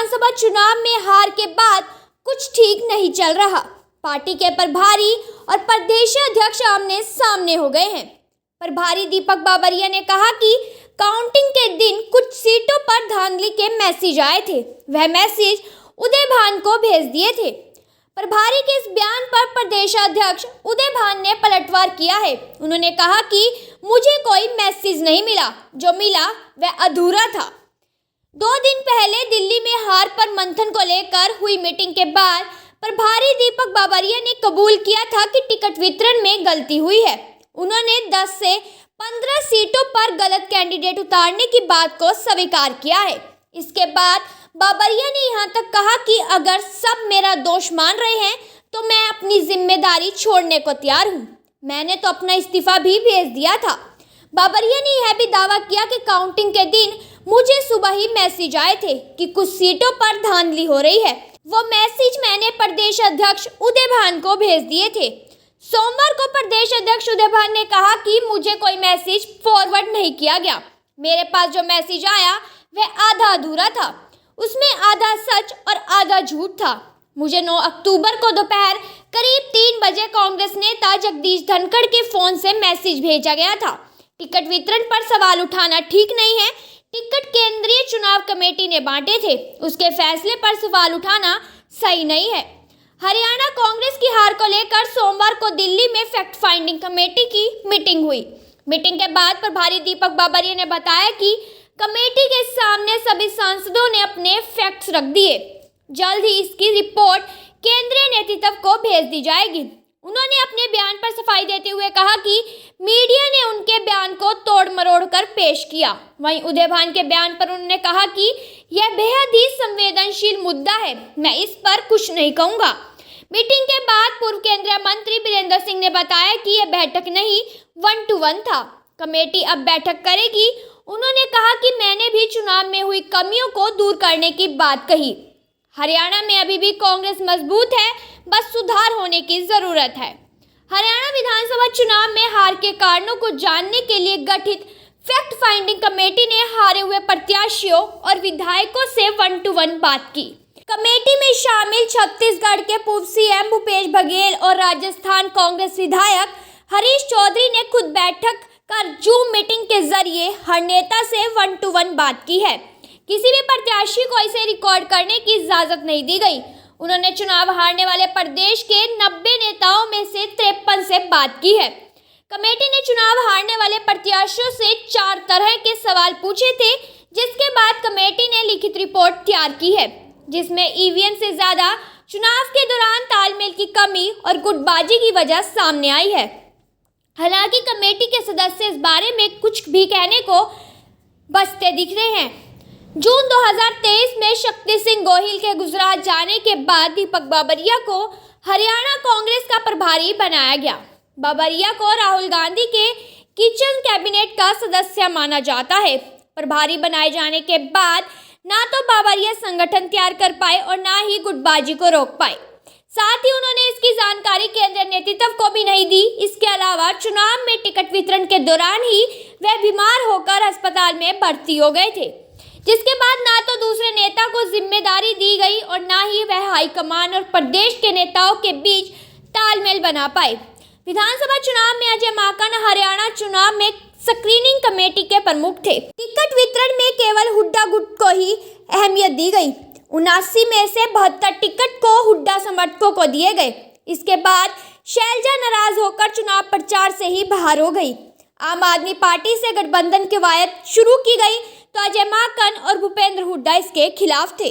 विधानसभा चुनाव में हार के बाद कुछ ठीक नहीं चल रहा। पार्टी के प्रभारी और प्रदेश अध्यक्ष आमने सामने हो गए हैं। प्रभारी दीपक बाबरिया ने कहा कि काउंटिंग के दिन कुछ सीटों पर धांधली के मैसेज आए थे, वह मैसेज उदय भान को भेज दिए थे। प्रभारी के इस बयान पर प्रदेश अध्यक्ष उदय भान ने पलटवार किया है। उन्होंने कहा कि मुझे कोई मैसेज नहीं मिला, जो मिला वह अधूरा था। 2 दिन पहले दिल्ली में हार पर मंथन को लेकर हुई मीटिंग के बाद प्रभारी दीपक बाबरिया ने कबूल किया था कि टिकट वितरण में गलती हुई है। उन्होंने 10 से 15 सीटों पर गलत कैंडिडेट उतारने की बात को स्वीकार किया है। इसके बाद बाबरिया ने यहां तक कहा कि अगर सब मेरा दोष मान रहे हैं तो मैं अपनी जिम्मेदारी छोड़ने को तैयार हूं। मैंने तो अपना इस्तीफा भी भेज दिया था। बाबरिया ने यह भी दावा किया कि काउंटिंग के दिन मुझे सुबह ही मैसेज आए थे कि कुछ सीटों पर धांधली हो रही है। वो मैसेज मैंने प्रदेश अध्यक्ष उदय भान को भेज दिए थे। सोमवार को प्रदेश अध्यक्ष उदय भान ने कहा कि मुझे कोई मैसेज फॉरवर्ड नहीं किया गया। मेरे पास जो मैसेज आया वह आधा अधूरा था, उसमें आधा सच और आधा झूठ था। मुझे 9 अक्टूबर को दोपहर करीब 3 बजे कांग्रेस नेता जगदीश धनखड़ के फोन से मैसेज भेजा गया था। टिकट वितरण पर सवाल उठाना ठीक नहीं है। टिकट केंद्रीय चुनाव कमेटी ने बांटे थे, उसके फैसले पर सवाल उठाना सही नहीं है। हरियाणा कांग्रेस की हार को लेकर सोमवार को दिल्ली में फैक्ट फाइंडिंग कमेटी की मीटिंग हुई। मीटिंग के बाद प्रभारी दीपक बाबरिया ने बताया कि कमेटी के सामने सभी सांसदों ने अपने फैक्ट्स रख दिए। जल्द ही इसकी रिपोर्ट केंद्रीय नेतृत्व को भेज दी जाएगी। उन्होंने अपने बयान पर सफाई देते हुए कहा कि मीडिया ने उनके बयान को तोड़ मरोड़ कर पेश किया। वहीं उदय भान के बयान पर उन्होंने कहा कि यह बेहद ही संवेदनशील मुद्दा है, मैं इस पर कुछ नहीं कहूँगा। मीटिंग के बाद पूर्व केंद्रीय मंत्री वीरेंद्र सिंह ने बताया कि यह बैठक नहीं 1-to-1 था। कमेटी अब बैठक करेगी। उन्होंने कहा कि मैंने भी चुनाव में हुई कमियों को दूर करने की बात कही। हरियाणा में अभी भी कांग्रेस मजबूत है, बस सुधार होने की जरूरत है। हरियाणा विधानसभा चुनाव में हार के कारणों को जानने के लिए गठित फैक्ट फाइंडिंग कमेटी ने हारे हुए प्रत्याशियों और विधायकों से 1-to-1 बात की। कमेटी में शामिल छत्तीसगढ़ के पूर्व सीएम भूपेश बघेल और राजस्थान कांग्रेस विधायक हरीश चौधरी ने खुद बैठक कर जूम मीटिंग के जरिए हर नेता से 1-to-1 बात की है। किसी भी प्रत्याशी को इसे रिकॉर्ड करने की इजाजत नहीं दी गई। उन्होंने चुनाव हारने वाले प्रदेश के 90 नेताओं में से 53 से बात की है। कमेटी ने चुनाव हारने वाले प्रत्याशियों से 4 तरह के सवाल पूछे थे, जिसके बाद कमेटी ने लिखित रिपोर्ट तैयार की है, जिसमें ईवीएम से ज्यादा चुनाव के दौरान तालमेल की कमी और गुटबाजी की वजह सामने आई है। हालांकि कमेटी के सदस्य इस बारे में कुछ भी कहने को बचते दिख रहे हैं। जून 2023 में शक्ति सिंह गोहिल के गुजरात जाने के बाद दीपक बाबरिया को हरियाणा कांग्रेस का प्रभारी बनाया गया। बाबरिया को राहुल गांधी के किचन कैबिनेट का सदस्य माना जाता है। प्रभारी बनाए जाने के बाद ना तो बाबरिया संगठन तैयार कर पाए और ना ही गुटबाजी को रोक पाए। साथ ही उन्होंने इसकी जानकारी केंद्रीय नेतृत्व को भी नहीं दी। इसके अलावा चुनाव में टिकट वितरण के दौरान ही वह बीमार होकर अस्पताल में भर्ती हो गए थे, जिसके बाद ना तो दूसरे नेता को जिम्मेदारी दी गई और ना ही वह हाईकमान और प्रदेश के नेताओं के बीच तालमेल बना पाए। विधानसभा चुनाव में अजय माकन हरियाणा चुनाव में स्क्रीनिंग कमेटी के प्रमुख थे। टिकट वितरण में केवल हुड्डा गुट को ही अहमियत दी गई। 79 में से 72 टिकट को हुड्डा समर्थकों को दिए गए। इसके बाद शैलजा नाराज होकर चुनाव प्रचार से ही बाहर हो गई। आम आदमी पार्टी से गठबंधन की कवायद शुरू की गई तो अजय माकन और भूपेंद्र हुड्डा इसके खिलाफ थे।